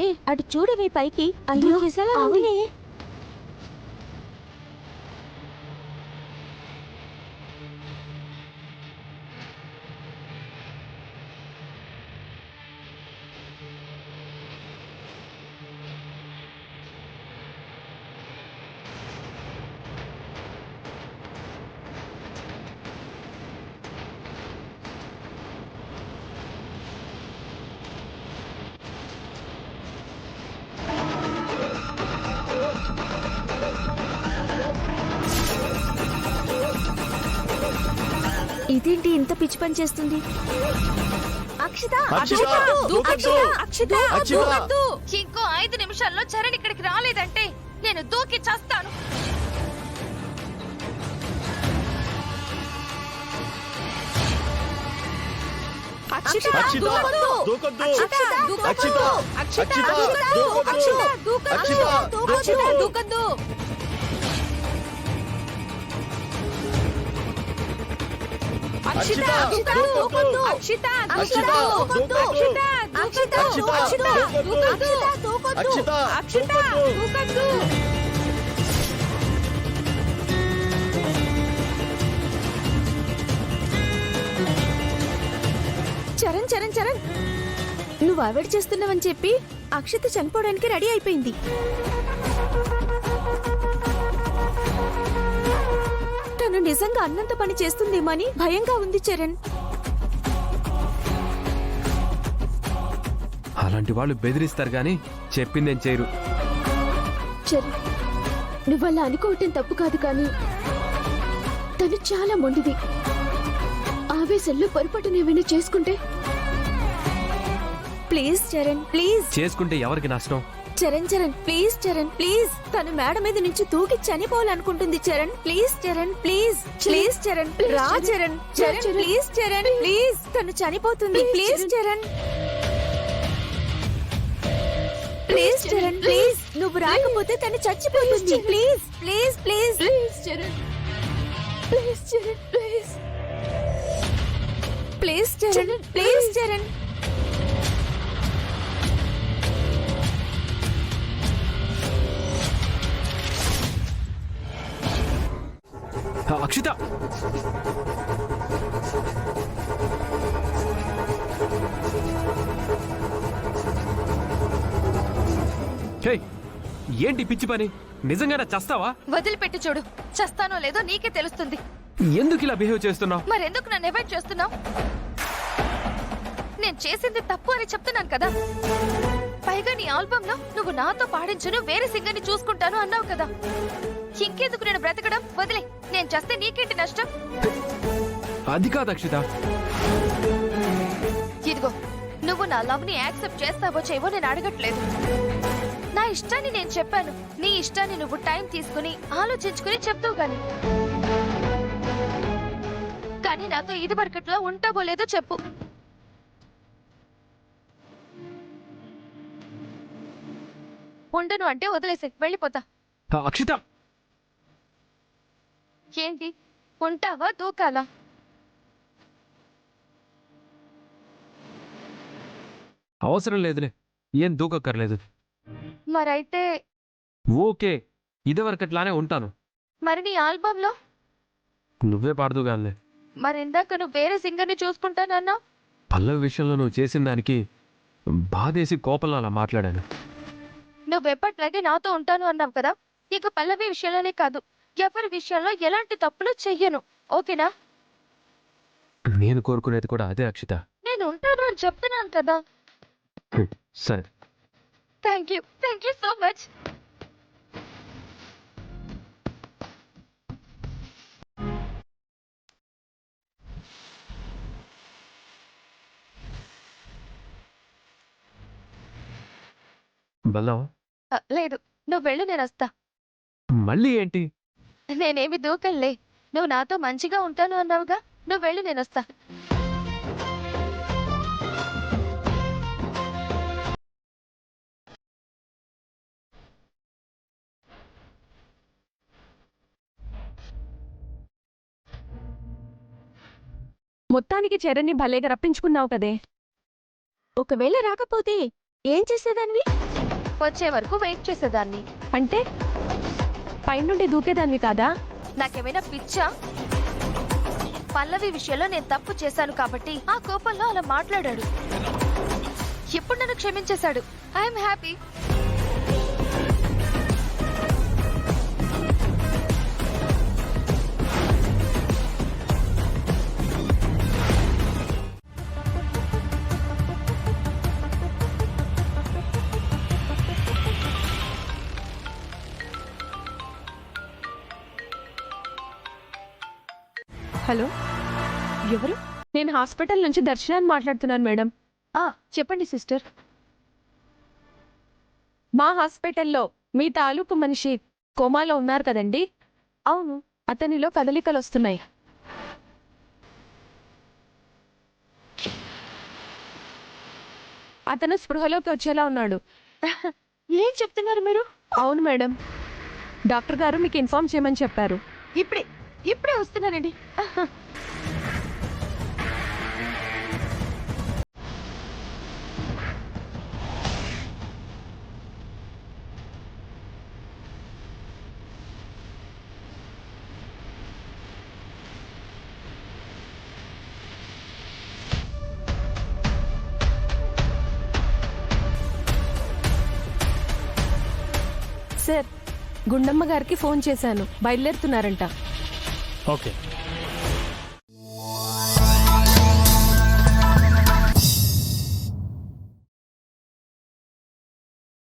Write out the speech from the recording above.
ఏ అటు చూడవే పైకి. అయ్యో అవునే. ఇదేంటి ఇంత పిచ్చి పని చేస్తుంది? అక్షిత ఇంకో 5 నిమిషాల్లో చరణ్ ఇక్కడికి రాలేదంటే నేను దూకి చస్తాను. చరణ్ చరణ్ చరణ్, నువ్వు అవాయిడ్ చేస్తున్నావని చెప్పి అక్షిత చనిపోవడానికి రెడీ అయిపోయింది. తను నిజంగా అన్నంత పని చేస్తుందేమో అని భయంగా ఉంది చరణ్. అలాంటి వాళ్ళు బెదిరిస్తారు గాని చెప్పిందేం చేయరు. చరణ్, నువ్వలా అనుకోవటం తప్పు కాదు, కానీ తను చాలా మొండిది. ఆవేశంలో పొరపాటును ఏమైనా చేసుకుంటే ప్లీజ్ చరణ్ ప్లీజ్. చేసుకుంటే ఎవరికి నష్టం? Charan Charan please, Charan please. తను మేడ మీద నుంచి దూకి చనిపోవాలనుకుంటుంది. Charan please, Charan please please. Charan రా చరణ్, చరణ్ ప్లీజ్, చరణ్ ప్లీజ్. తను చనిపోతుంది please Charan. Please Charan please. నువ్వు రాకపోతే తను చచ్చిపోతుంది please please please please Charan please Charan please please Charan please Charan. Akshita, ఏంటి పిచ్చి పని? నిజంగానే చస్తావా? వదిలిపెట్టి చూడు, చస్తానో లేదో నీకే తెలుస్తుంది. ఎందుకు ఇలా బిహేవ్ చేస్తున్నావు? మరెందుకు నన్ను అవాయిడ్ చేస్తున్నావు? నేను చేసింది తప్పు అని చెప్తున్నాను కదా. పైగా నీ ఆల్బమ్ లో నువ్వు నాతో పాడించును వేరే సింగర్ ని చూసుకుంటాను అన్నావు కదా. ఇంకెందుకు నేను బ్రతకడం? వదిలే. నేను చేస్తే నీకేంటి నష్టం? అది కాదు అక్షిత. ఇదిగో, నువ్వు నా లవ్ ని యాక్సెప్ట్ చేస్తావో చేయవో నేను అడగట్లేదు. నా ఇష్టాన్ని నేను చెప్పాను. నీ ఇష్టాన్ని నువ్వు టైం తీసుకుని ఆలోచించుకుని చెప్తావు కానీ నాతో ఇది బర్కట్లో ఉంటావో లేదో చెప్పు. ఉండను అంటే వదిలేసి వెళ్ళిపోతా. అక్షిత, ఏంటి ఉంటావా దూకాలా? అవసరం లేదులే, ఏం దూకక్కర్లేదు. మరైతే ఓకే, ఇదివరకట్లానే ఉంటాను. మరి నీ ఆల్బమ్ లో నువ్వే పాడుదుగానే. మరిందాక నువ్వు వేరే సింగర్ ని చూసుకుంటానన్నా. పల్లవి విషయంలో నువ్వు చేసిన దానికి బాధేసి కోపంలో అలా మాట్లాడాను. నువ్వెప్పట్లాగే నాతో ఉంటాను అన్నావు కదా. ఇక పల్లవి విషయంలోనే కాదు, ఎవరి విషయంలో ఎలాంటి తప్పులు చెయ్యను. ఓకేనా? నేను కోరుకునేది కూడా అదే అక్షిత. నేను ఉంటాను అని చెప్తున్నాను కదా. సరే, థ్యాంక్ యూ సో మచ్. బలం లేదు, నువ్వు వెళ్ళు, నేను వస్తా. మళ్ళీ ఏంటి? నేనేమి దూకల్లే. నువ్వు నాతో మంచిగా ఉంటాను అన్నావుగా. నువ్వు వెళ్ళు, నేను వస్తా. మొత్తానికి చరణ్ని భలేగా రప్పించుకున్నావు కదే. ఒకవేళ రాకపోతే ఏం చేసేదానివి? వచ్చే వరకు వెయిట్ చేసేదాన్ని. అంటే పైనుండి దూకేదాన్ని కాదా? నాకేమైనా పిచ్చా? పల్లవి విషయంలో నేను తప్పు చేశాను కాబట్టి ఆ కోపంలో అలా మాట్లాడాడు. ఇప్పుడు నన్ను క్షమించేశాడు. I'm happy. హలో, ఎవరు? నేను హాస్పిటల్ నుంచి దర్శనాన్ని మాట్లాడుతున్నాను మేడం. చెప్పండి సిస్టర్. మా హాస్పిటల్లో మీ తాలూకు మనిషి కోమాలో ఉన్నారు కదండి? అవును. అతనిలో కదలికలు వస్తున్నాయి. అతను స్పృహలోకి వచ్చేలా ఉన్నాడు. ఏం చెప్తున్నారు మీరు? అవును మేడం, డాక్టర్ గారు మీకు ఇన్ఫార్మ్ చేయమని చెప్పారు. ఇప్పుడే వస్తున్నానండి. సార్, గుండమ్మ గారికి ఫోన్ చేశాను, బయలుదేరుతున్నారంట. ఓకే.